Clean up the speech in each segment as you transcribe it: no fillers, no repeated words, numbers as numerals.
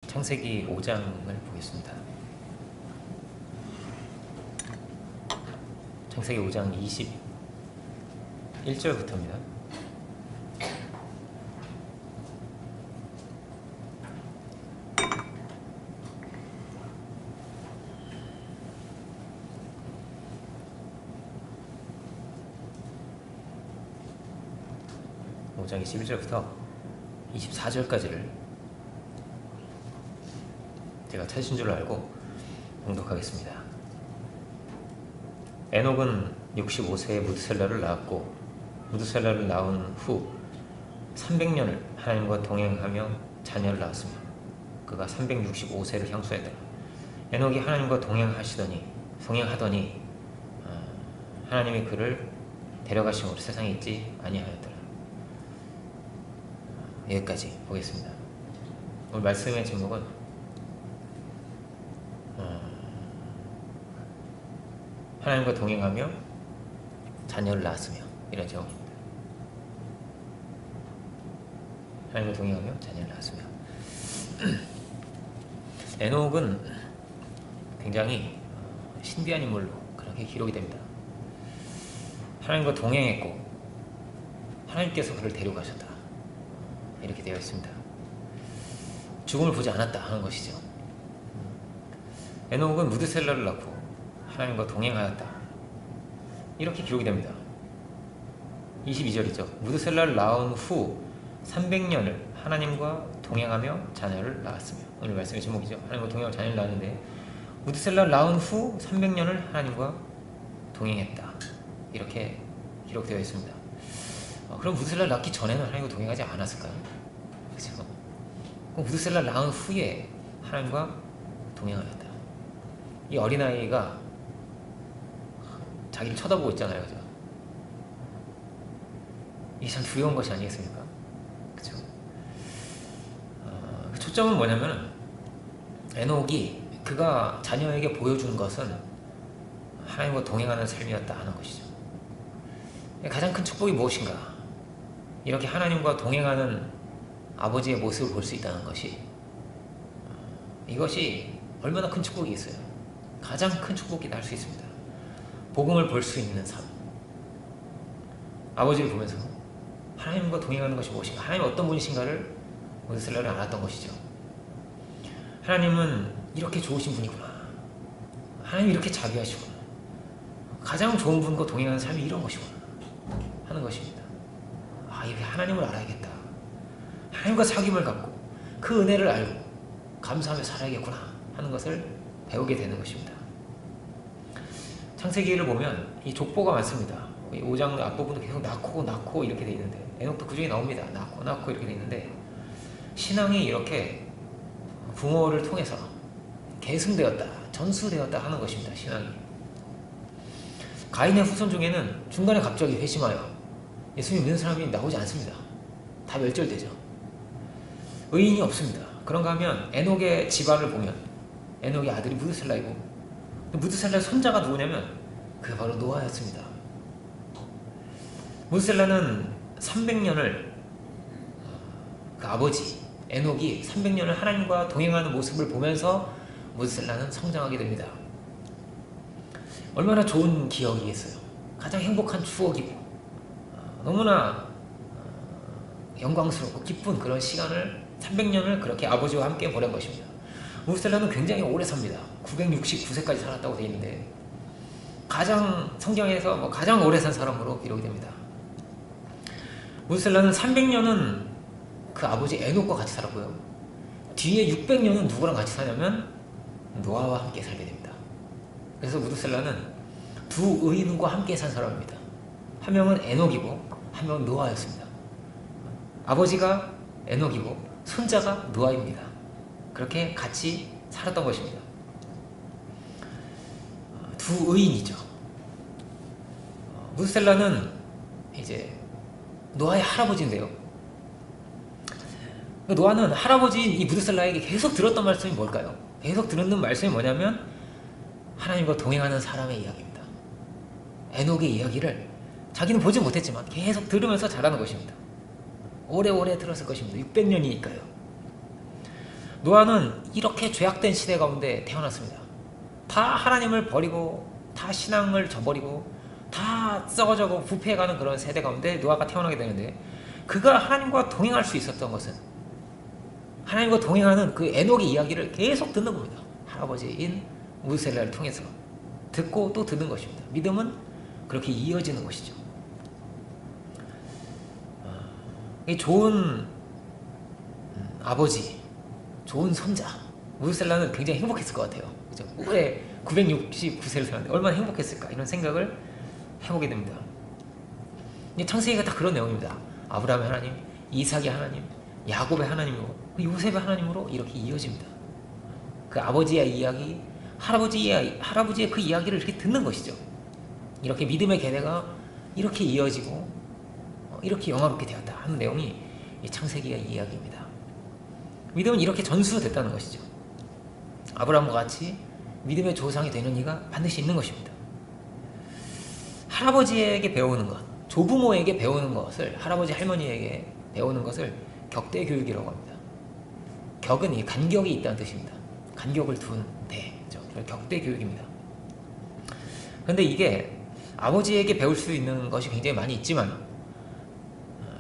창세기 5장을 보겠습니다. 창세기 5장 21절부터입니다. 오 장 21절부터 24절까지를 제가 찾으신 줄로 알고 봉독하겠습니다. 에녹은 65세에 무드셀라를 낳았고 무드셀라를 낳은 후 300년을 하나님과 동행하며 자녀를 낳았으며 그가 365세를 향수하였더라. 에녹이 하나님과 동행하더니 하나님이 그를 데려가심으로 세상에 있지 아니하였더라. 여기까지 보겠습니다. 오늘 말씀의 제목은 하나님과 동행하며 자녀를 낳았으며 이런 제목입니다. 하나님과 동행하며 자녀를 낳았으며 에녹은 굉장히 신비한 인물로 그렇게 기록이 됩니다. 하나님과 동행했고 하나님께서 그를 데려가셨다 이렇게 되어 있습니다. 죽음을 보지 않았다 하는 것이죠. 에녹은 무드셀라를 낳고 하나님과 동행하였다 이렇게 기록이 됩니다. 22절이죠. 무드셀라를 낳은 후 300년을 하나님과 동행하며 자녀를 낳았으며 오늘 말씀의 제목이죠. 하나님과 동행하며 자녀를 낳았는데 무드셀라를 낳은 후 300년을 하나님과 동행했다 이렇게 기록되어 있습니다. 그럼 무드셀라를 낳기 전에는 하나님과 동행하지 않았을까요? 그렇죠? 그럼 무드셀라를 낳은 후에 하나님과 동행하였다. 이 어린아이가 자기를 쳐다보고 있잖아요. 그죠? 이게 참 두려운 것이 아니겠습니까? 그죠? 그 초점은 뭐냐면 에녹이 그가 자녀에게 보여준 것은 하나님과 동행하는 삶이었다 하는 것이죠. 가장 큰 축복이 무엇인가? 이렇게 하나님과 동행하는 아버지의 모습을 볼 수 있다는 것이 이것이 얼마나 큰 축복이겠어요. 가장 큰 축복이 날 수 있습니다. 복음을 볼 수 있는 삶. 아버지를 보면서 하나님과 동행하는 것이 무엇인가, 하나님 어떤 분이신가를 무드셀라를 알았던 것이죠. 하나님은 이렇게 좋으신 분이구나, 하나님 이렇게 자비하시구나, 가장 좋은 분과 동행하는 삶이 이런 것이구나 하는 것입니다. 이렇게 하나님을 알아야겠다, 하나님과 사귐을 갖고 그 은혜를 알고 감사하며 살아야겠구나 하는 것을 배우게 되는 것입니다. 창세기를 보면 이 족보가 많습니다. 5장 앞부분도 계속 낳고 이렇게 돼 있는데 에녹도 그 중에 나옵니다. 낳고 이렇게 돼 있는데 신앙이 이렇게 부모를 통해서 계승되었다, 전수되었다 하는 것입니다. 신앙이. 가인의 후손 중에는 중간에 갑자기 회심하여 예수님 믿는 사람이 나오지 않습니다. 다 멸절되죠. 의인이 없습니다. 그런가 하면 에녹의 집안을 보면 에녹의 아들이 무드셀라이고 무드셀라의 손자가 누구냐면 그게 바로 노아였습니다. 무드셀라는 300년을 그 아버지 에녹이 300년을 하나님과 동행하는 모습을 보면서 무드셀라는 성장하게 됩니다. 얼마나 좋은 기억이겠어요. 가장 행복한 추억이고 너무나 영광스럽고 기쁜 그런 시간을 300년을 그렇게 아버지와 함께 보낸 것입니다. 무드셀라는 굉장히 오래 삽니다. 969세까지 살았다고 되어 있는데 가장 성경에서 가장 오래 산 사람으로 기록이 됩니다. 무드셀라는 300년은 그 아버지 에녹과 같이 살았고요. 뒤에 600년은 누구랑 같이 사냐면 노아와 함께 살게 됩니다. 그래서 무드셀라는 두 의인과 함께 산 사람입니다. 한 명은 에녹이고 한 명은 노아였습니다. 아버지가 에녹이고 손자가 노아입니다. 그렇게 같이 살았던 것입니다. 두 의인이죠. 무드셀라는 이제 노아의 할아버지인데요. 노아는 할아버지인 이 무드셀라에게 계속 들었던 말씀이 뭘까요? 계속 듣는 말씀이 뭐냐면 하나님과 동행하는 사람의 이야기입니다. 에녹의 이야기를 자기는 보지 못했지만 계속 들으면서 자라는 것입니다. 오래오래 들었을 것입니다. 600년이니까요. 노아는 이렇게 죄악된 시대 가운데 태어났습니다. 다 하나님을 버리고 다 신앙을 저버리고 다 썩어져고 부패해가는 그런 세대 가운데 노아가 태어나게 되는데, 그가 하나님과 동행할 수 있었던 것은 하나님과 동행하는 그 에녹의 이야기를 계속 듣는 겁니다. 할아버지인 무드셀라를 통해서 듣고 또 듣는 것입니다. 믿음은 그렇게 이어지는 것이죠. 좋은 아버지, 좋은 손자, 무드셀라는 굉장히 행복했을 것 같아요. 그죠? 왜 969세를 살았는데 얼마나 행복했을까, 이런 생각을 해보게 됩니다. 창세기가 다 그런 내용입니다. 아브라함의 하나님, 이삭의 하나님, 야곱의 하나님으로, 요셉의 하나님으로 이렇게 이어집니다. 그 아버지의 이야기, 할아버지의 그 이야기를 이렇게 듣는 것이죠. 이렇게 믿음의 계대가 이렇게 이어지고 이렇게 영화롭게 되었다 하는 내용이 이 창세기의 이야기입니다. 믿음은 이렇게 전수됐다는 것이죠. 아브라함과 같이 믿음의 조상이 되는 이가 반드시 있는 것입니다. 할아버지에게 배우는 것, 조부모에게 배우는 것을, 할아버지 할머니에게 배우는 것을 격대 교육이라고 합니다. 격은 이 간격이 있다는 뜻입니다. 간격을 둔 대죠. 격대 교육입니다. 그런데 이게 아버지에게 배울 수 있는 것이 굉장히 많이 있지만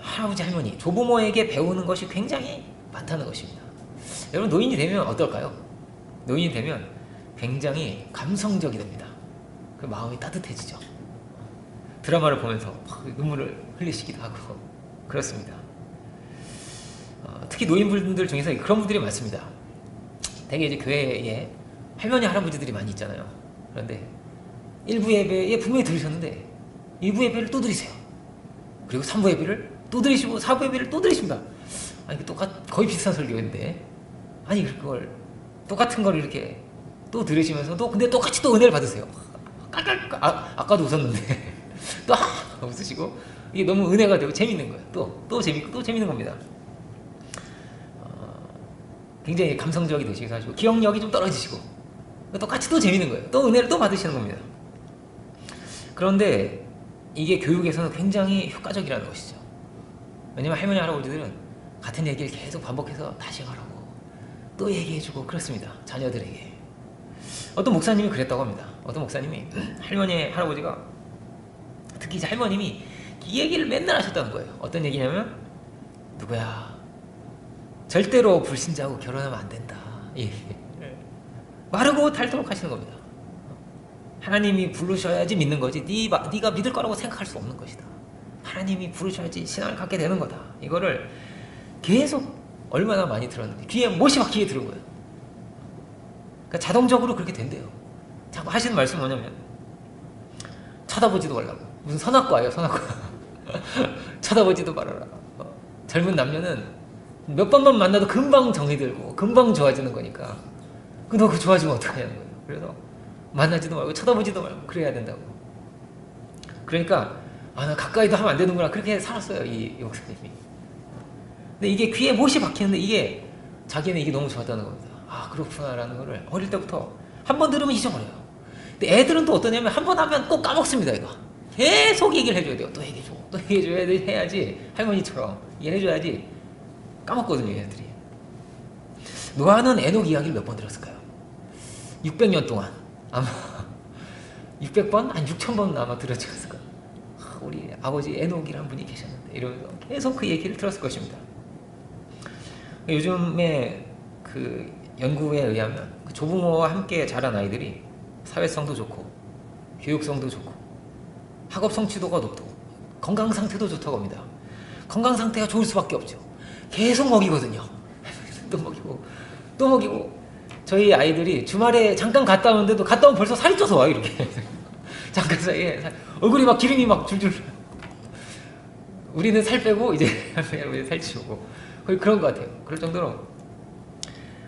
할아버지 할머니, 조부모에게 배우는 것이 굉장히 많다는 것입니다. 여러분, 노인이 되면 어떨까요? 노인이 되면 굉장히 감성적이 됩니다. 그 마음이 따뜻해지죠. 드라마를 보면서 눈물을 흘리시기도 하고 그렇습니다. 특히 노인분들 중에서 그런 분들이 많습니다. 대개 이제 교회에 할머니 할아버지들이 많이 있잖아요. 그런데 1부 예배에 분명히 들으셨는데 2부 예배를 또 들으세요. 그리고 3부 예배를 또 들으시고 4부 예배를 또 들으십니다. 아니, 거의 비슷한 설교인데, 아니 그걸 똑같은 걸 이렇게 또 들으시면서도 근데 똑같이 또 은혜를 받으세요. 아까도 웃었는데 또 웃으시고, 이게 너무 은혜가 되고 재밌는 거예요. 또 재밌고 또 재밌는 겁니다. 굉장히 감성적이 되시기도 하시고 기억력이 좀 떨어지시고 똑같이 또 재밌는 거예요. 또 은혜를 또 받으시는 겁니다. 그런데 이게 교육에서는 굉장히 효과적이라는 것이죠. 왜냐면 할머니 할아버지들은 같은 얘기를 계속 반복해서 다시 하라고 또 얘기해주고 그렇습니다. 자녀들에게. 어떤 목사님이 그랬다고 합니다. 어떤 목사님이 할머니 할아버지가, 특히 이제 할머님이 이 얘기를 맨날 하셨다는 거예요. 어떤 얘기냐면, 누구야, 절대로 불신자하고 결혼하면 안 된다. 예. 마르고 닳도록 하시는 겁니다. 하나님이 부르셔야지 믿는 거지, 네가 믿을 거라고 생각할 수 없는 것이다. 하나님이 부르셔야지 신앙을 갖게 되는 거다. 이거를 계속 얼마나 많이 들었는데, 귀에 못이 박히게 들은 거예요. 그러니까 자동적으로 그렇게 된대요. 자꾸 하시는 말씀은 뭐냐면, 쳐다보지도 말라고. 무슨 선악과예요, 선악과. 쳐다보지도 말아라. 젊은 남녀는 몇 번만 만나도 금방 정이 들고 금방 좋아지는 거니까, 너 그 좋아지면 어떡하냐는 거예요. 그래서 만나지도 말고 쳐다보지도 말고 그래야 된다고. 그러니까 나 가까이도 하면 안 되는구나, 그렇게 살았어요, 이 목사님이. 근데 이게 귀에 못이 박히는데, 이게 자기는 이게 너무 좋았다는 겁니다. 그렇구나라는 거를 어릴 때부터 한 번 들으면 잊어버려요. 근데 애들은 또 어떠냐면, 한 번 하면 꼭 까먹습니다. 이거 계속 얘기를 해줘야 돼요. 또 얘기해줘, 또 얘기해줘야 해야지, 할머니처럼 얘기해줘야지. 까먹거든요, 얘네들이. 노아는 에녹 이야기를 몇 번 들었을까요? 600년 동안 아마 600번? 한 6000번 아마 들었을 거예요. 우리 아버지 에녹이라는 분이 계셨는데, 이러면서 계속 그 얘기를 들었을 것입니다. 요즘에 그 연구에 의하면 그 조부모와 함께 자란 아이들이 사회성도 좋고 교육성도 좋고 학업 성취도가 높고 건강 상태도 좋다고 합니다. 건강 상태가 좋을 수밖에 없죠. 계속 먹이거든요. 또 먹이고 또 먹이고. 저희 아이들이 주말에 잠깐 갔다 오는데도, 갔다 오면 벌써 살이 쪄서 와요, 이렇게. 잠깐 사이에 얼굴이 막 기름이 막 줄줄. 우리는 살 빼고 이제 살찌우고 거의 그런 것 같아요. 그럴 정도로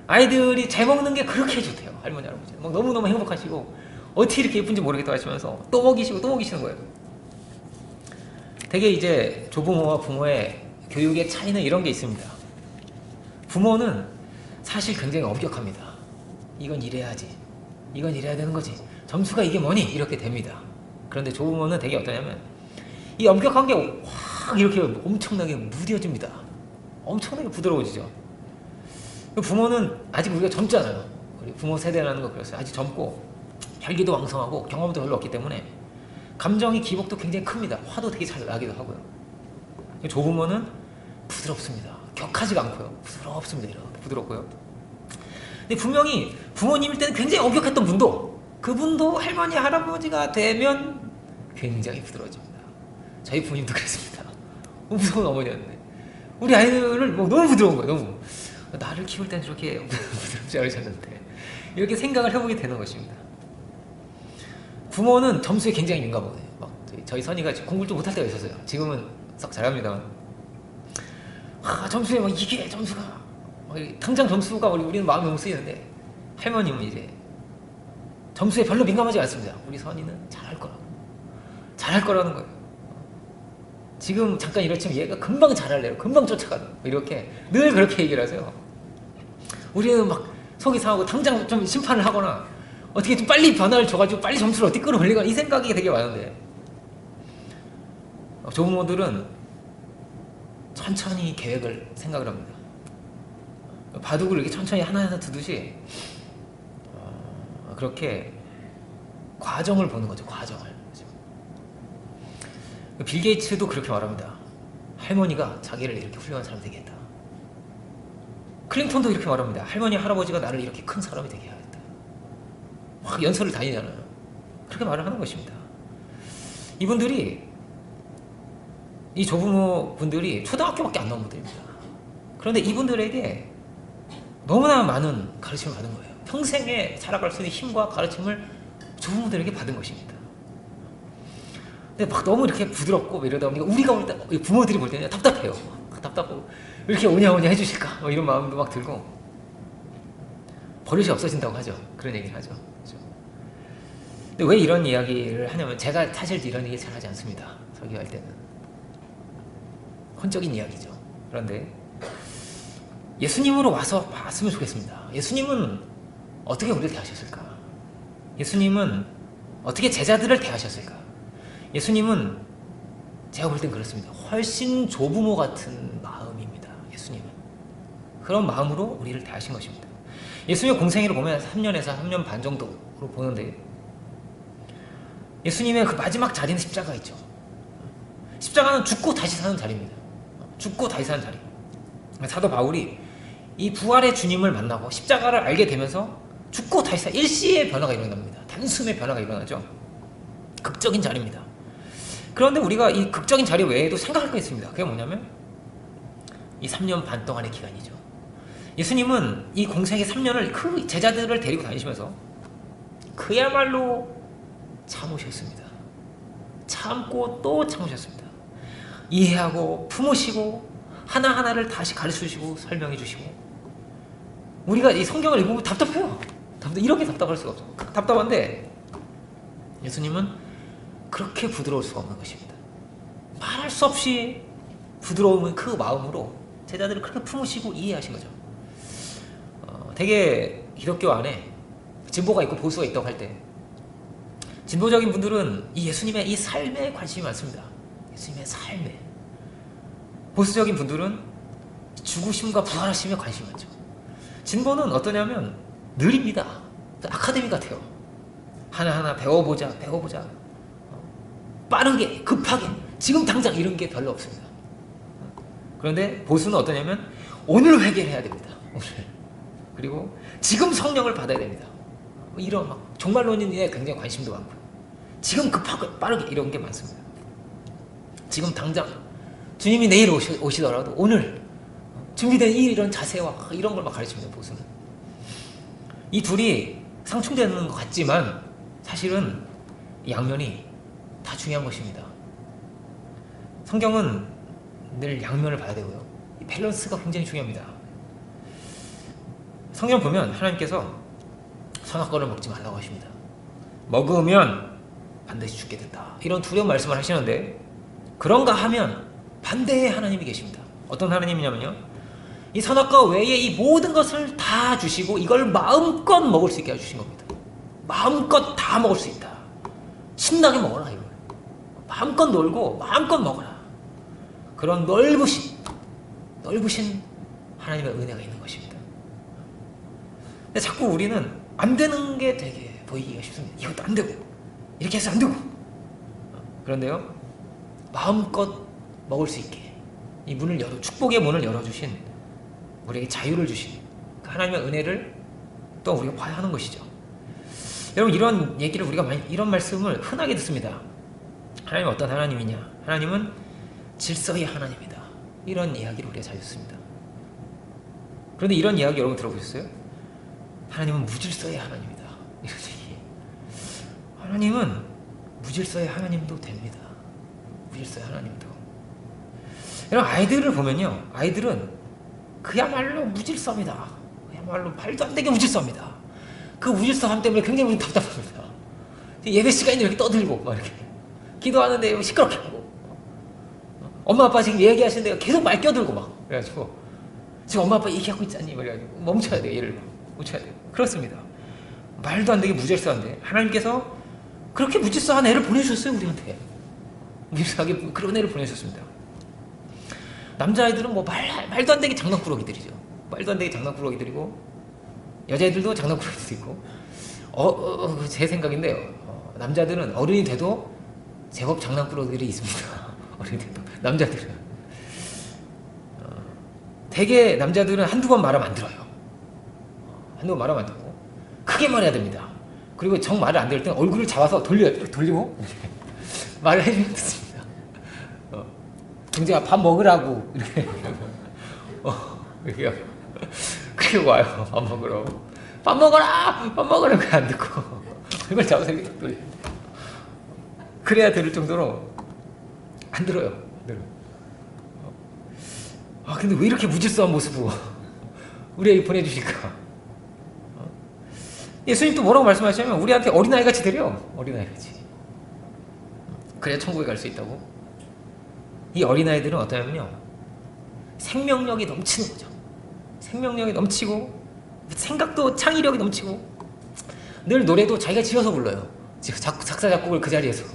아이들이 잘 먹는 게 그렇게 좋대요. 할머니 할아버지 막 너무너무 행복하시고, 어떻게 이렇게 예쁜지 모르겠다 하시면서 또 먹이시고 또 먹이시는 거예요. 되게 이제 조부모와 부모의 교육의 차이는 이런 게 있습니다. 부모는 사실 굉장히 엄격합니다. 이건 이래야지, 이건 이래야 되는 거지, 점수가 이게 뭐니, 이렇게 됩니다. 그런데 조부모는 되게 어떠냐면, 이 엄격한 게 확 이렇게 엄청나게 무뎌집니다. 엄청나게 부드러워지죠. 부모는 아직 우리가 젊잖아요. 우리 부모 세대라는 거 그랬어요. 아직 젊고 혈기도 왕성하고 경험도 별로 없기 때문에 감정의 기복도 굉장히 큽니다. 화도 되게 잘 나기도 하고요. 조부모는 부드럽습니다. 격하지가 않고요. 부드럽습니다. 이렇게 부드럽고요. 근데 분명히 부모님일 때는 굉장히 엄격했던 분도 그분도 할머니 할아버지가 되면 굉장히 부드러워집니다. 저희 부모님도 그랬습니다. 무서운 어머니였는데 우리 아이들을 뭐 너무 부드러운 거예요. 너무 나를 키울 때는 저렇게 부드럽지 않으셨는데 이렇게 생각을 해보게 되는 것입니다. 부모는 점수에 굉장히 민감하거든요. 막 저희 선이가 공부를 좀 못할 때가 있었어요. 지금은 썩 잘합니다만 점수에 막 이게 점수가 당장 점수가 우리는 마음이 너무 쓰이는데 할머님은 이제 점수에 별로 민감하지 않습니다. 우리 선이는 잘할 거라는 거예요. 지금 잠깐 이렇지만 얘가 금방 잘할래요. 금방 쫓아가는 이렇게 늘 그렇게 얘기를 하세요. 우리는 막 속이 상하고 당장 좀 심판을 하거나 어떻게 좀 빨리 변화를 줘가지고 빨리 점수를 어떻게 끌어올리거나 이 생각이 되게 많은데 조부모들은 천천히 계획을 생각을 합니다. 바둑을 이렇게 천천히 하나하나 두듯이 그렇게 과정을 보는 거죠. 과정을. 빌 게이츠도 그렇게 말합니다. 할머니가 자기를 이렇게 훌륭한 사람이 되게 했다. 클린턴도 이렇게 말합니다. 할머니 할아버지가 나를 이렇게 큰 사람이 되게 했다. 막 연설을 다니잖아요. 그렇게 말을 하는 것입니다. 이분들이 이 조부모 분들이 초등학교밖에 안 나온 분들입니다. 그런데 이분들에게 너무나 많은 가르침을 받은 거예요. 평생에 살아갈 수 있는 힘과 가르침을 조부모들에게 받은 것입니다. 근데 막 너무 이렇게 부드럽고 이러다 보니까 우리가 볼 때, 부모들이 볼 때는 답답해요. 답답하고 왜 이렇게 오냐오냐 해주실까? 이런 마음도 막 들고 버릇이 없어진다고 하죠. 그런 얘기를 하죠. 그렇죠? 근데 왜 이런 이야기를 하냐면 제가 사실 이런 얘기 잘 하지 않습니다. 설교할 때는 혼적인 이야기죠. 그런데 예수님으로 와서 봤으면 좋겠습니다. 예수님은 어떻게 우리를 대하셨을까? 예수님은 어떻게 제자들을 대하셨을까? 예수님은 제가 볼 땐 그렇습니다. 훨씬 조부모 같은 마음입니다. 예수님은 그런 마음으로 우리를 대하신 것입니다. 예수님의 공생애를 보면 3년에서 3년 반 정도로 보는데 예수님의 그 마지막 자리는 십자가 있죠. 십자가는 죽고 다시 사는 자리입니다. 죽고 다시 사는 자리. 사도 바울이 이 부활의 주님을 만나고 십자가를 알게 되면서 죽고 다시 일시의 변화가 일어납니다. 단숨의 변화가 일어나죠. 극적인 자리입니다. 그런데 우리가 이 극적인 자리 외에도 생각할 게 있습니다. 그게 뭐냐면 이 3년 반 동안의 기간이죠. 예수님은 이 공생의 3년을 그 제자들을 데리고 다니시면서 그야말로 참으셨습니다. 참고 또 참으셨습니다. 이해하고 품으시고 하나하나를 다시 가르쳐주시고 설명해 주시고 우리가 이 성경을 읽으면 답답해요. 이렇게 답답할 수가 없어. 답답한데 예수님은 그렇게 부드러울 수가 없는 것입니다. 말할 수 없이 부드러운 그 마음으로 제자들을 그렇게 품으시고 이해하신 거죠. 되게 기독교 안에 진보가 있고 보수가 있다고 할 때 진보적인 분들은 이 예수님의 이 삶에 관심이 많습니다. 예수님의 삶에. 보수적인 분들은 죽으심과 부활하심에 관심이 많죠. 진보는 어떠냐면 느립니다. 아카데미 같아요. 하나하나 배워보자. 빠르게 급하게 지금 당장 이런 게 별로 없습니다. 그런데 보수는 어떠냐면 오늘 회개해야 됩니다. 오늘. 그리고 지금 성령을 받아야 됩니다. 이런 막 종말론인에 굉장히 관심도 많고 지금 급하게 빠르게 이런 게 많습니다. 지금 당장 주님이 내일 오시더라도 오늘 준비된 이런 자세와 이런 걸 막 가르칩니다. 보수는. 이 둘이 상충되는 것 같지만 사실은 양면이 다 중요한 것입니다. 성경은 늘 양면을 봐야 되고요. 이 밸런스가 굉장히 중요합니다. 성경 보면 하나님께서 선악과를 먹지 말라고 하십니다. 먹으면 반드시 죽게 된다. 이런 두려운 말씀을 하시는데 그런가 하면 반대의 하나님이 계십니다. 어떤 하나님이냐면요. 이 선악과 외에 이 모든 것을 다 주시고 이걸 마음껏 먹을 수 있게 해주신 겁니다. 마음껏 다 먹을 수 있다. 신나게 먹어라 이거. 마음껏 놀고 마음껏 먹어라. 그런 넓으신 하나님의 은혜가 있는 것입니다. 근데 자꾸 우리는 안 되는 게 되게 보이기가 쉽습니다. 이것도 안 되고 이렇게 해서 안 되고. 그런데요, 마음껏 먹을 수 있게 이 문을 축복의 문을 열어주신, 우리에게 자유를 주신 그 하나님의 은혜를 또 우리가 봐야 하는 것이죠. 여러분, 이런 얘기를 우리가 이런 말씀을 흔하게 듣습니다. 하나님은 어떤 하나님이냐? 하나님은 질서의 하나님이다. 이런 이야기를 우리가 잘 듣습니다. 그런데 이런 이야기 여러분 들어보셨어요? 하나님은 무질서의 하나님이다. 이런 얘기. 하나님은 무질서의 하나님도 됩니다. 무질서의 하나님도. 여러분, 아이들을 보면요, 아이들은 그야말로 무질서입니다. 그야말로 말도 안 되게 무질서입니다. 그 무질서함 때문에 굉장히 답답합니다. 예배 시간인데 이렇게 떠들고 막 이렇게 기도하는데 시끄럽게 하고, 엄마 아빠 지금 얘기하시는데 계속 말 껴들고 막 그래가지고 지금 엄마 아빠 얘기하고 있잖니 그래가지고 멈춰야 돼, 얘를 멈춰야 돼. 그렇습니다. 말도 안 되게 무질서한데 하나님께서 그렇게 무질서한 애를 보내주셨어요. 우리한테 무질서하게 그런 애를 보내주셨습니다. 남자아이들은 뭐 말도 안 되게 장난꾸러기들이죠. 말도 안 되게 장난꾸러기들이고, 여자애들도 장난꾸러기들이 있고, 제 생각인데요, 남자들은 어른이 돼도 제법 장난꾸러기들이 있습니다. 어른이 돼도. 남자들은 되게 남자들은 한두 번 말하면 안 들어요. 한두 번 말하면 안 듣고 크게 말해야 됩니다. 그리고 정 말을 안 들을 땐 얼굴을 잡아서 돌리고 말을 해주면 듣습니다. 동재야 밥 먹으라고 이렇게 이렇게 그렇게 와요. 밥 먹으러. 밥 먹어라! 밥 먹으라! 그래 안 듣고 이걸 잡아서 이렇게 돌려. 그래야 들을 정도로 안 들어요. 안 들어요. 근데 왜 이렇게 무질서한 모습을 우리에게 보내주실까? 예수님 또 뭐라고 말씀하시냐면 우리한테 어린아이같이 되려. 어린아이같이. 그래야 천국에 갈 수 있다고. 이 어린아이들은 어떠냐면요, 생명력이 넘치는 거죠. 생명력이 넘치고 생각도 창의력이 넘치고, 늘 노래도 자기가 지어서 불러요. 작사 작곡을 그 자리에서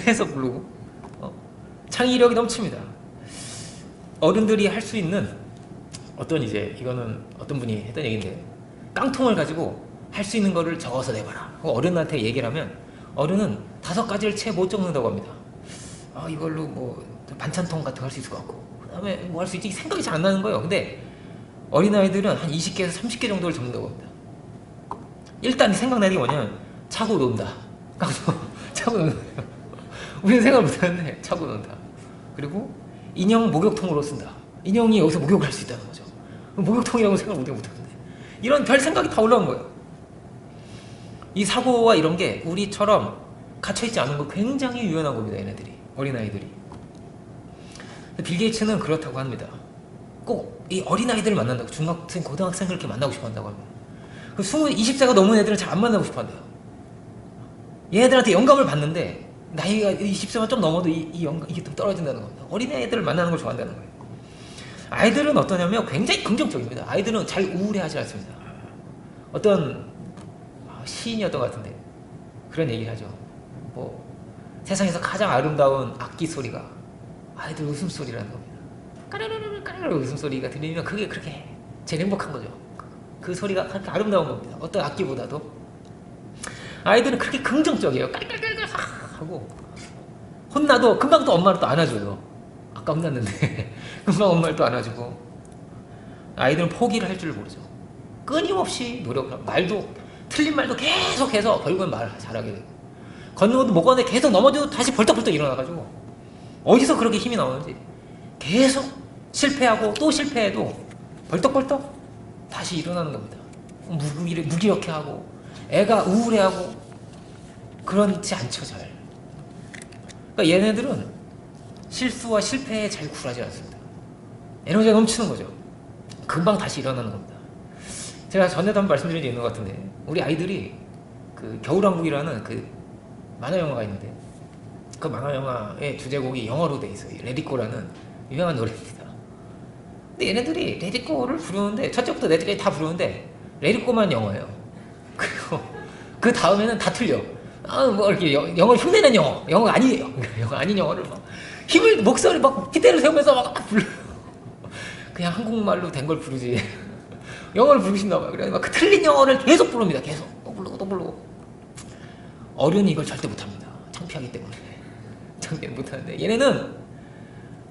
해서 부르고, 창의력이 넘칩니다. 어른들이 할 수 있는 이거는 어떤 분이 했던 얘기인데, 깡통을 가지고 할 수 있는 거를 적어서 내봐라. 어른한테 얘기를 하면 어른은 5가지를 채 못 적는다고 합니다. 이걸로 뭐 반찬통 같은 거 할 수 있을 것 같고, 그 다음에 뭐 할 수 있지, 생각이 잘 안 나는 거예요. 근데 어린아이들은 한 20개에서 30개 정도를 적는다고 합니다. 일단 생각나는 게 뭐냐면 차고 논다. 깡통 차고 논다. 우리는 생각을 못하는데 차고 논다. 그리고 인형 목욕통으로 쓴다. 인형이 여기서 목욕을 할 수 있다는 거죠. 목욕통이라고 생각을 못하는데 이런 별 생각이 다 올라온 거예요. 이 사고와 이런 게 우리처럼 갇혀있지 않은 거 굉장히 유연한 겁니다. 얘네들이, 어린아이들이. 빌 게이츠는 그렇다고 합니다. 꼭 이 어린아이들을 만난다고, 중학생, 고등학생을 이렇게 만나고 싶어 한다고 합니다. 20세가 넘은 애들은 잘 안 만나고 싶어 한대요. 얘네들한테 영감을 받는데 나이가 20세만 좀 넘어도 이게 좀 떨어진다는 겁니다. 어린애들을 만나는 걸 좋아한다는 거예요. 아이들은 어떠냐면 굉장히 긍정적입니다. 아이들은 잘 우울해하지 않습니다. 어떤 시인이었던 것 같은데 그런 얘기를 하죠. 뭐 세상에서 가장 아름다운 악기 소리가 아이들 웃음소리라는 겁니다. 까르르르 까르르 웃음소리가 들리면 그게 그렇게 제일 행복한 거죠. 그 소리가 그렇게 아름다운 겁니다. 어떤 악기보다도. 아이들은 그렇게 긍정적이에요. 깔깔깔깔 하고, 혼나도 금방 또 엄마를 또 안아줘요. 아까 혼났는데 금방 엄마를 또 안아주고. 아이들은 포기를 할 줄 모르죠. 끊임없이 노력하고, 틀린 말도 계속해서 결국은 말을 잘하게 되고, 걷는 것도 못 걷는데 계속 넘어져도 다시 벌떡벌떡 일어나가지고, 어디서 그렇게 힘이 나오는지 계속 실패하고 또 실패해도 벌떡벌떡 다시 일어나는 겁니다. 무기력해 하고 애가 우울해하고 그렇지 않죠. 잘. 그러니까 얘네들은 실수와 실패에 잘 굴하지 않습니다. 에너지가 넘치는 거죠. 금방 다시 일어나는 겁니다. 제가 전에도 한번 말씀드린 적이 있는 것 같은데, 우리 아이들이 그 겨울왕국이라는 그 만화 영화가 있는데, 그 만화 영화의 주제곡이 영어로 돼 있어요. 레디꼬라는 유명한 노래입니다. 근데 얘네들이 레디꼬를 부르는데, 첫째부터 넷째까지 다 부르는데 레디꼬만 영어예요. 그리고 그 다음에는 다 틀려. 뭐 이렇게 영어를 흉내낸 영어가 아니에요. 영어 아닌 영어를 막 목소리 막 기대를 세우면서 막 불러요. 그냥 한국말로 된 걸 부르지 영어를 부르고 싶나 봐요. 그래서 막 그 틀린 영어를 계속 부릅니다. 계속 또 부르고 또 부르고. 어른이 이걸 절대 못합니다. 창피하기 때문에. 창피는 못하는데 얘네는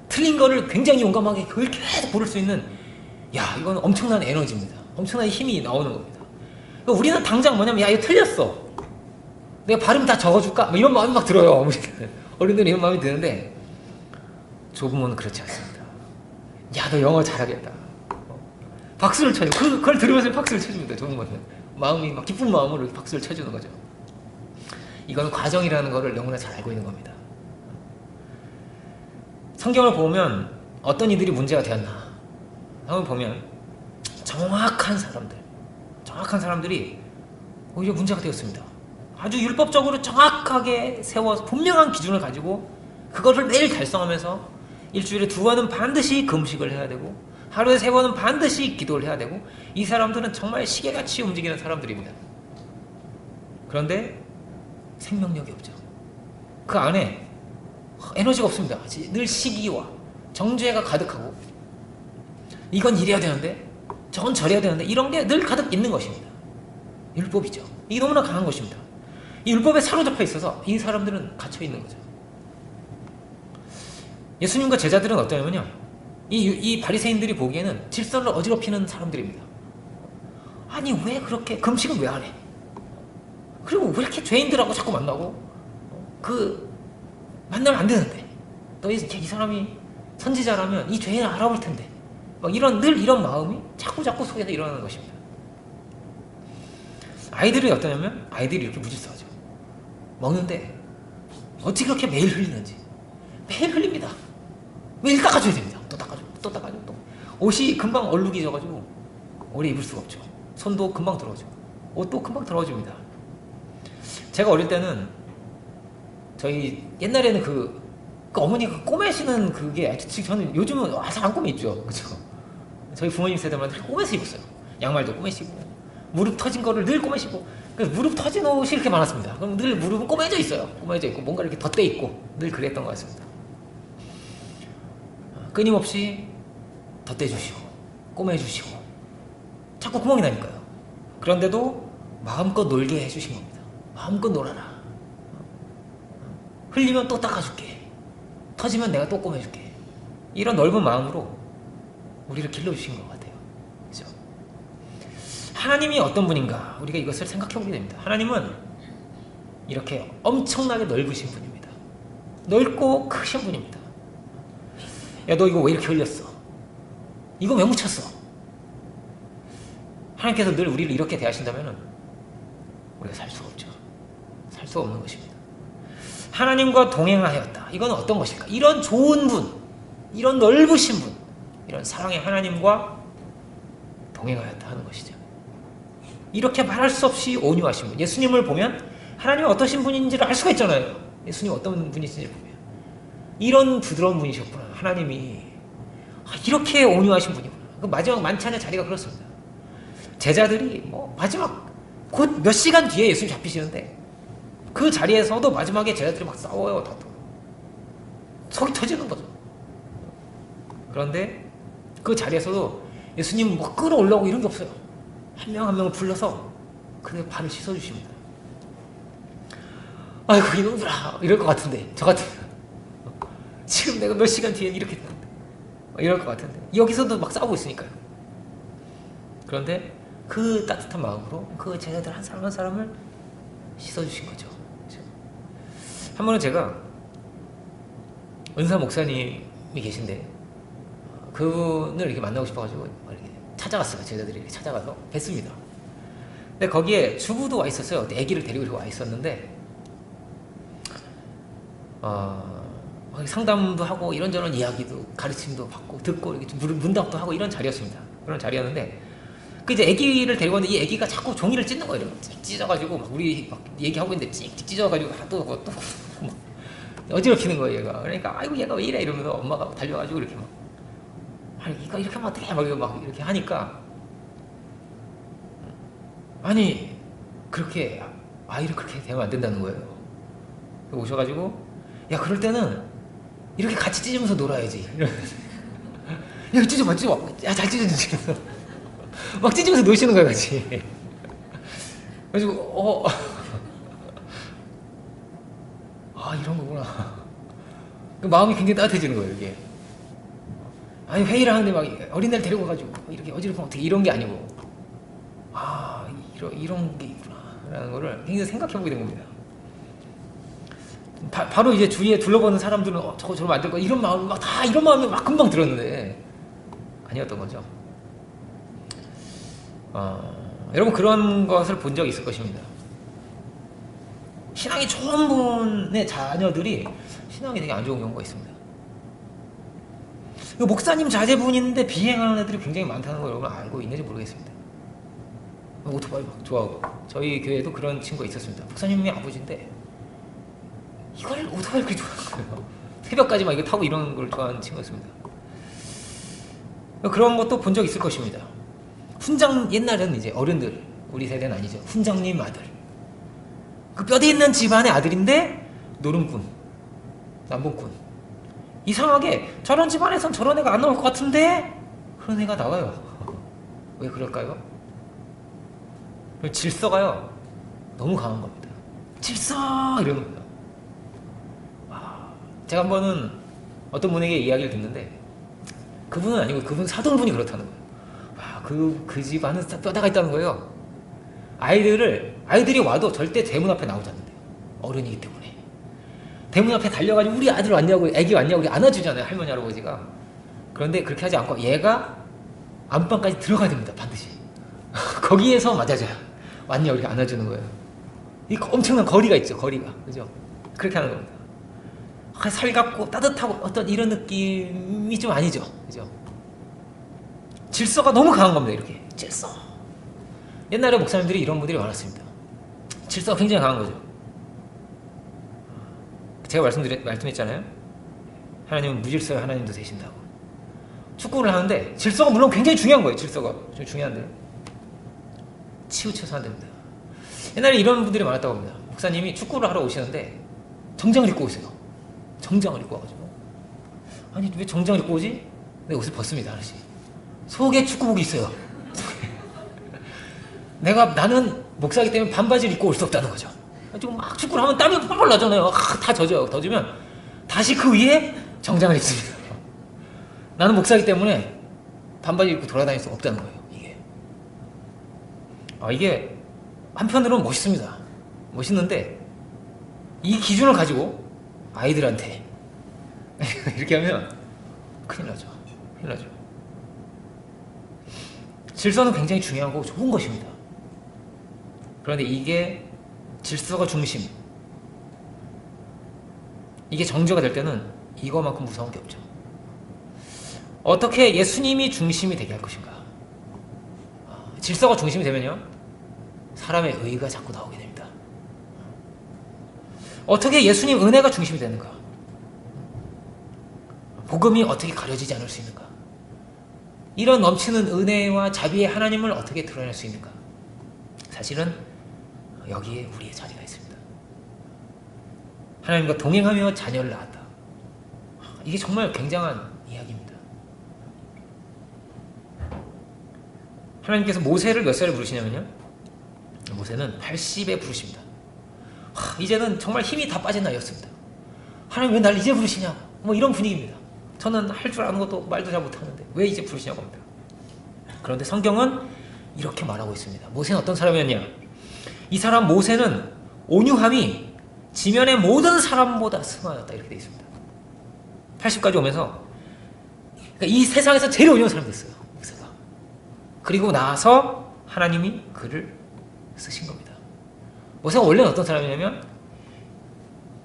틀린 거를 굉장히 용감하게 그걸 계속 부를 수 있는, 야, 이건 엄청난 에너지입니다. 엄청난 힘이 나오는 겁니다. 그러니까 우리는 당장 뭐냐면, 야, 이거 틀렸어, 내가 발음 다 적어줄까? 뭐 이런 마음이 막 들어요. 어른들은 이런 마음이 드는데 조부모는 그렇지 않습니다. 야, 너 영어 잘하겠다. 박수를 쳐요. 그걸 들으면서 박수를 쳐줍니다. 조부모는 마음이 막 기쁜 마음으로 박수를 쳐주는 거죠. 이건 과정이라는 거를 너무나 잘 알고 있는 겁니다. 성경을 보면 어떤 이들이 문제가 되었나? 성경을 보면 정확한 사람들이 오히려 문제가 되었습니다. 아주 율법적으로 정확하게 세워서 분명한 기준을 가지고 그것을 매일 달성하면서 일주일에 2번은 반드시 금식을 해야 되고 하루에 3번은 반드시 기도를 해야 되고, 이 사람들은 정말 시계같이 움직이는 사람들입니다. 그런데 생명력이 없죠. 그 안에 에너지가 없습니다. 늘 시기와 정죄가 가득하고, 이건 이래야 되는데 저건 저래야 되는데, 이런 게 늘 가득 있는 것입니다. 율법이죠. 이게 너무나 강한 것입니다. 이 율법에 사로잡혀 있어서 이 사람들은 갇혀 있는 거죠. 예수님과 제자들은 어떠냐면요, 이 바리새인들이 보기에는 질서를 어지럽히는 사람들입니다. 아니, 왜 그렇게 금식은 왜 안 해? 그리고 왜 이렇게 죄인들하고 자꾸 만나고, 만나면 안 되는데, 이 사람이 선지자라면 이 죄인을 알아볼 텐데, 막 늘 이런 마음이 자꾸 속에서 일어나는 것입니다. 아이들이 어떠냐면, 아이들이 이렇게 무질서하죠. 먹는데 어떻게 그렇게 매일 흘리는지. 매일 흘립니다. 매일 닦아줘야 됩니다. 또 닦아주고 또 닦아주고 또. 옷이 금방 얼룩이 져가지고 오래 입을 수가 없죠. 손도 금방 더러워지고 옷도 금방 더러워집니다. 제가 어릴 때는, 저희 옛날에는 그 어머니가 꼬매시는 그게, 저는 요즘은 잘 안 꼬매 입죠. 그쵸? 저희 부모님 세대만 꼬매서 입었어요. 양말도 꼬매시고 무릎 터진 거를 늘 꼬매시고. 그래서 무릎 터진 옷이 이렇게 많았습니다. 그럼 늘 무릎은 꼬매져 있어요. 꼬매져 있고 뭔가 이렇게 덧대 있고 늘 그랬던 것 같습니다. 끊임없이 덧대주시고 꼬매주시고 자꾸 구멍이 나니까요. 그런데도 마음껏 놀게 해주신 겁니다. 마음껏 놀아라. 흘리면 또 닦아줄게. 터지면 내가 또 꼬매줄게. 이런 넓은 마음으로 우리를 길러주신 것 같아요. 그죠? 하나님이 어떤 분인가, 우리가 이것을 생각해보게 됩니다. 하나님은 이렇게 엄청나게 넓으신 분입니다. 넓고 크신 분입니다. 야, 너 이거 왜 이렇게 흘렸어? 이거 왜 묻혔어? 하나님께서 늘 우리를 이렇게 대하신다면 우리가 살 수가 없죠. 살 수 없는 것입니다. 하나님과 동행하였다. 이건 어떤 것일까? 이런 좋은 분, 이런 넓으신 분, 이런 사랑의 하나님과 동행하였다 하는 것이죠. 이렇게 말할 수 없이 온유하신 분. 예수님을 보면 하나님이 어떠신 분인지를 알 수가 있잖아요. 예수님 어떤 분이신지를 보면 이런 부드러운 분이셨구나. 하나님이 이렇게 온유하신 분이구나. 그 마지막 만찬의 자리가 그렇습니다. 제자들이 마지막 곧 몇 시간 뒤에 예수님 잡히시는데, 그 자리에서도 마지막에 제자들이 막 싸워요. 속이 터지는 거죠. 그런데 그 자리에서도 예수님 끌어올라오고 이런 게 없어요. 한 명 한 명을 불러서 그의 발을 씻어주십니다. 아이고, 이놈들아, 이럴 것 같은데, 저 같으면 지금 내가 몇 시간 뒤에 이렇게 됐는데, 이럴 것 같은데, 여기서도 막 싸우고 있으니까요. 그런데 그 따뜻한 마음으로 그 제자들 한 사람 한 사람을 씻어주신 거죠. 한 번은 제가 은사 목사님이 계신데, 그분을 이렇게 만나고 싶어가지고 이렇게 찾아갔어요. 제자들이 이렇게 찾아가서 뵀습니다. 근데 거기에 주부도 와 있었어요. 아기를 데리고 와 있었는데, 상담도 하고 이런저런 이야기도 가르침도 받고 듣고 이렇게 문답도 하고 이런 자리였습니다. 그런 자리였는데, 그 이제 아기를 데리고 왔는데 이 아기가 자꾸 종이를 찢는 거예요. 찢어가지고 막 우리 막 얘기하고 있는데 찍찍 찢어가지고 또 막 어지럽히는 거예요, 얘가. 그러니까 아이고 얘가 왜 이래 이러면서 엄마가 달려가지고 이렇게 막, 아니 이거 이렇게 하면 어떡해 막 이렇게 하니까, 아니 그렇게 아이를 그렇게 대하면 안 된다는 거예요. 오셔가지고, 야, 그럴 때는 이렇게 같이 찢으면서 놀아야지. 야, 찢어봐. 야, 잘 찢어지지. 막 찢으면서 노시는 거야 같이. 그래가지고 이런 거구나. 그 마음이 굉장히 따뜻해지는 거예요 이게. 아니 회의를 하는데 막 어린애를 데리고 가지고 이렇게 어지럽히면 어떻게, 이런 게 아니고 이런 게 있구나 라는 거를 굉장히 생각해보게 된 겁니다. 바로 이제 주위에 둘러보는 사람들은 저거 저러면 안 될 거야 이런 마음이 막 금방 들었는데 아니었던 거죠. 여러분 그런 것을 본 적이 있을 것입니다. 신앙이 좋은 분의 자녀들이 신앙이 되게 안 좋은 경우가 있습니다. 목사님 자제분인데 비행하는 애들이 굉장히 많다는 걸 여러분 알고 있는지 모르겠습니다. 오토바이 막 좋아하고, 저희 교회에도 그런 친구가 있었습니다. 목사님이 아버지인데 이걸 오토바이를 그렇게 좋아하는 거예요. 새벽까지 막 이거 타고 이런 걸 좋아하는 친구였습니다. 그런 것도 본 적 있을 것입니다. 옛날에는 이제 어른들, 우리 세대는 아니죠. 훈장님 아들, 그 뼈대 있는 집안의 아들인데 노름꾼, 남봉꾼. 이상하게 저런 집안에선 저런 애가 안 나올 것 같은데 그런 애가 나와요. 왜 그럴까요? 질서가요 너무 강한 겁니다. 질서 이러는 거예요. 제가 한 번은 어떤 분에게 이야기를 듣는데, 그분은 아니고 그분 사돈분이 그렇다는 거예요. 그 집안은 뼈다가 있다는 거예요. 아이들이 와도 절대 대문 앞에 나오지 않는데요. 어른이기 때문에. 대문 앞에 달려가지고 우리 아들 왔냐고, 애기 왔냐고 안아주잖아요, 할머니 할아버지가. 그런데 그렇게 하지 않고 얘가 안방까지 들어가야 됩니다, 반드시. 거기에서 맞아줘요. 왔냐 이렇게 안아주는 거예요. 이 엄청난 거리가 있죠, 거리가. 그죠? 그렇게 하는 겁니다. 살갑고 따뜻하고 어떤 이런 느낌이 좀 아니죠, 그죠? 질서가 너무 강한 겁니다. 이렇게 질서. 옛날에 목사님들이 이런 분들이 많았습니다. 질서가 굉장히 강한 거죠. 제가 말씀했잖아요. 하나님은 무질서의 하나님도 되신다고. 축구를 하는데 질서가 물론 굉장히 중요한 거예요. 질서가 좀 중요한데 치우쳐서 안 됩니다. 옛날에 이런 분들이 많았다고 합니다. 목사님이 축구를 하러 오시는데 정장을 입고 오세요. 정장을 입고 와가지고, 아니 왜 정장을 입고 오지? 내 옷을 벗습니다. 하나씩. 속에 축구복이 있어요. 나는 목사이기 때문에 반바지를 입고 올 수 없다는 거죠. 지금 막 축구를 하면 땀이 뻘뻘 나잖아요. 다 젖어요. 젖으면 다시 그 위에 정장을 입습니다. 나는 목사이기 때문에 반바지 입고 돌아다닐 수 없다는 거예요. 이게 한편으로는 멋있습니다. 멋있는데 이 기준을 가지고 아이들한테 이렇게 하면 큰일 나죠. 질서는 굉장히 중요하고 좋은 것입니다. 그런데 이게 질서가 중심, 이게 정죄가 될 때는 이거만큼 무서운 게 없죠. 어떻게 예수님이 중심이 되게 할 것인가? 질서가 중심이 되면요, 사람의 의의가 자꾸 나오게 됩니다. 어떻게 예수님 은혜가 중심이 되는가? 복음이 어떻게 가려지지 않을 수 있는가? 이런 넘치는 은혜와 자비의 하나님을 어떻게 드러낼 수 있는가? 사실은 여기에 우리의 자리가 있습니다. 하나님과 동행하며 자녀를 낳았다. 이게 정말 굉장한 이야기입니다. 하나님께서 모세를 몇 살에 부르시냐면요, 모세는 80에 부르십니다. 이제는 정말 힘이 다 빠진 나이였습니다. 하나님 왜 날 이제 부르시냐, 뭐 이런 분위기입니다. 저는 할 줄 아는 것도 말도 잘 못하는데 왜 이제 부르시냐고 합니다. 그런데 성경은 이렇게 말하고 있습니다. 모세는 어떤 사람이었냐? 이 사람 모세는 온유함이 지면의 모든 사람보다 승하였다, 이렇게 되어 있습니다. 80까지 오면서 그러니까 이 세상에서 제일 온유한 사람이 됐어요, 모세가. 그리고 나서 하나님이 그를 쓰신 겁니다. 모세가 원래는 어떤 사람이냐면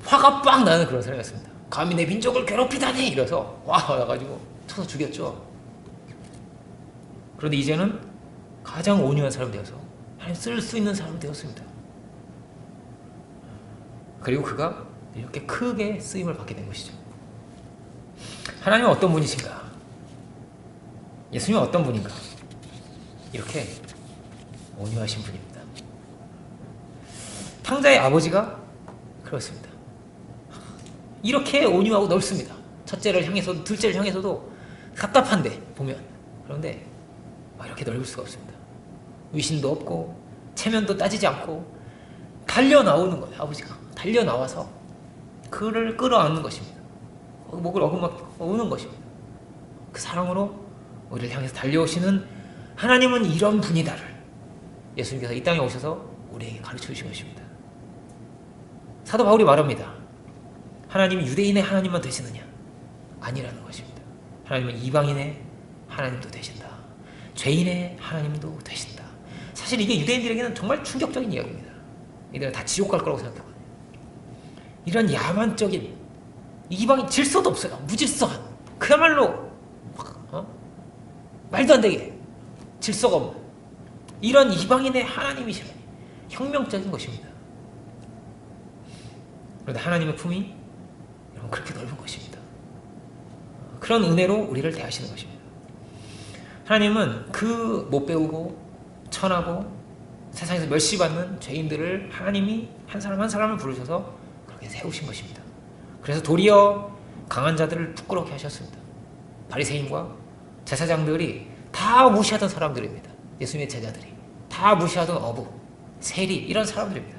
화가 빡 나는 그런 사람이었습니다. 감히 내 민족을 괴롭히다니 이래서 와가지고 쳐서 죽였죠. 그런데 이제는 가장 온유한 사람이 되어서 하나님 쓸 수 있는 사람이 되었습니다. 그리고 그가 이렇게 크게 쓰임을 받게 된 것이죠. 하나님은 어떤 분이신가? 예수님은 어떤 분인가? 이렇게 온유하신 분입니다. 탕자의 아버지가 그렇습니다. 이렇게 온유하고 넓습니다. 첫째를 향해서도 둘째를 향해서도 답답한데 보면, 그런데 이렇게 넓을 수가 없습니다. 위신도 없고 체면도 따지지 않고 달려 나오는 거예요. 아버지가 달려 나와서 그를 끌어안는 것입니다. 목을 어금막 우는 것입니다. 그 사랑으로 우리를 향해서 달려오시는 하나님은 이런 분이다를 예수님께서 이 땅에 오셔서 우리에게 가르쳐 주신 것입니다. 사도 바울이 말합니다. 하나님이 유대인의 하나님만 되시느냐? 아니라는 것입니다. 하나님은 이방인의 하나님도 되신다. 죄인의 하나님도 되신다. 사실 이게 유대인들에게는 정말 충격적인 이야기입니다. 이들은 다 지옥 갈 거라고 생각하거든요. 이런 야만적인 이방인 질서도 없어요. 무질서한 그야말로 말도 안 되게 질서가 없는 이런 이방인의 하나님이시라니 혁명적인 것입니다. 그런데 하나님의 품이 여러분 그렇게 넓은 것입니다. 그런 은혜로 우리를 대하시는 것입니다. 하나님은 그 못 배우고 천하고 세상에서 멸시받는 죄인들을 하나님이 한 사람 한 사람을 부르셔서 그렇게 세우신 것입니다. 그래서 도리어 강한 자들을 부끄럽게 하셨습니다. 바리새인과 제사장들이 다 무시하던 사람들입니다. 예수님의 제자들이 다 무시하던 어부, 세리 이런 사람들입니다.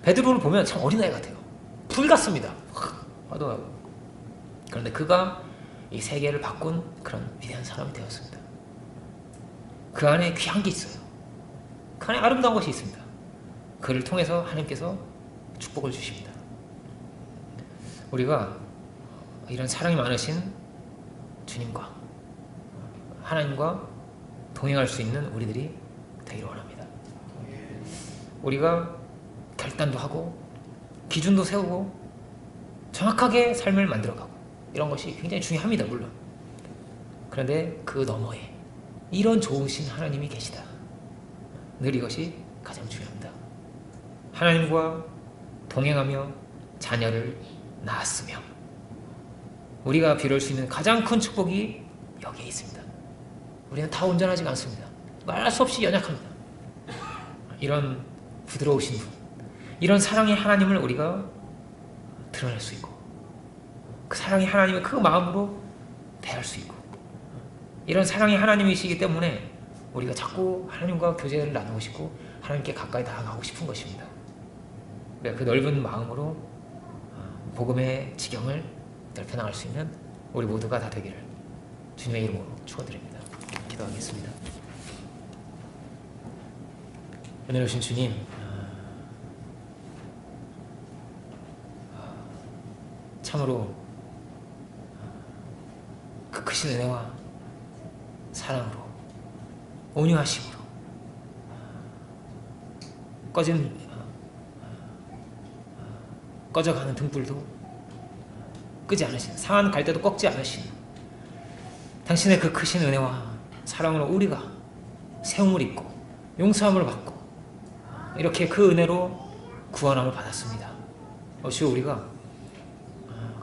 베드로를 보면 참 어린아이 같아요. 불 같습니다. 화동하고. 그런데 그가 이 세계를 바꾼 그런 위대한 사람이 되었습니다. 그 안에 귀한 게 있어요. 그 안에 아름다운 것이 있습니다. 그를 통해서 하나님께서 축복을 주십니다. 우리가 이런 사랑이 많으신 주님과 하나님과 동행할 수 있는 우리들이 되기를 원합니다. 우리가 결단도 하고 기준도 세우고 정확하게 삶을 만들어가고 이런 것이 굉장히 중요합니다. 물론. 그런데 그 너머에 이런 좋으신 하나님이 계시다. 늘 이것이 가장 중요합니다. 하나님과 동행하며 자녀를 낳았으며 우리가 빌어올 수 있는 가장 큰 축복이 여기에 있습니다. 우리는 다 온전하지가 않습니다. 말할 수 없이 연약합니다. 이런 부드러우신 분, 이런 사랑의 하나님을 우리가 드러낼 수 있고 그 사랑의 하나님의 그 마음으로 대할 수 있고 이런 사랑의 하나님이시기 때문에 우리가 자꾸 하나님과 교제를 나누고 싶고 하나님께 가까이 다가가고 싶은 것입니다. 그 넓은 마음으로 복음의 지경을 넓혀나갈 수 있는 우리 모두가 다 되기를 주님의 이름으로 축원드립니다. 기도하겠습니다. 은혜로우신 주님, 참으로 그 크신 은혜와 사랑으로 온유하심으로 꺼져가는 등불도 끄지 않으시는, 상한 갈대도 꺾지 않으시는 당신의 그 크신 은혜와 사랑으로 우리가 세움을 입고 용서함을 받고 이렇게 그 은혜로 구원함을 받았습니다. 주여, 우리가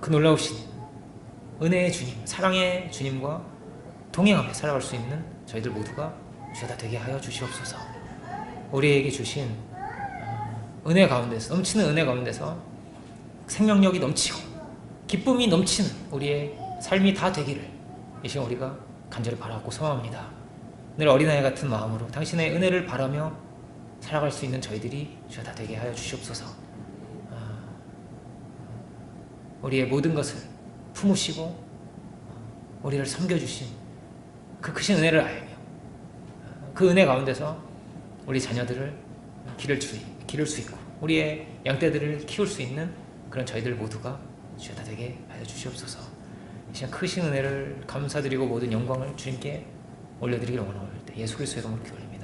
그 놀라우신 은혜의 주님, 사랑의 주님과 동행하며 살아갈 수 있는 저희들 모두가 주여 다 되게 하여 주시옵소서. 우리에게 주신 은혜 가운데서, 넘치는 은혜 가운데서 생명력이 넘치고 기쁨이 넘치는 우리의 삶이 다 되기를 이 시간 우리가 간절히 바라고 소망합니다. 늘 어린아이 같은 마음으로 당신의 은혜를 바라며 살아갈 수 있는 저희들이 주여 다 되게 하여 주시옵소서. 우리의 모든 것을 품으시고 우리를 섬겨주신 그 크신 은혜를 알며 그 은혜 가운데서 우리 자녀들을 기를 수 있고 우리의 양떼들을 키울 수 있는 그런 저희들 모두가 주여 다 되게 하여 주시옵소서. 이 시간 크신 은혜를 감사드리고 모든 영광을 주님께 올려드리기를 원하옵니다. 예수 그리스도의 이름으로 기도드립니다.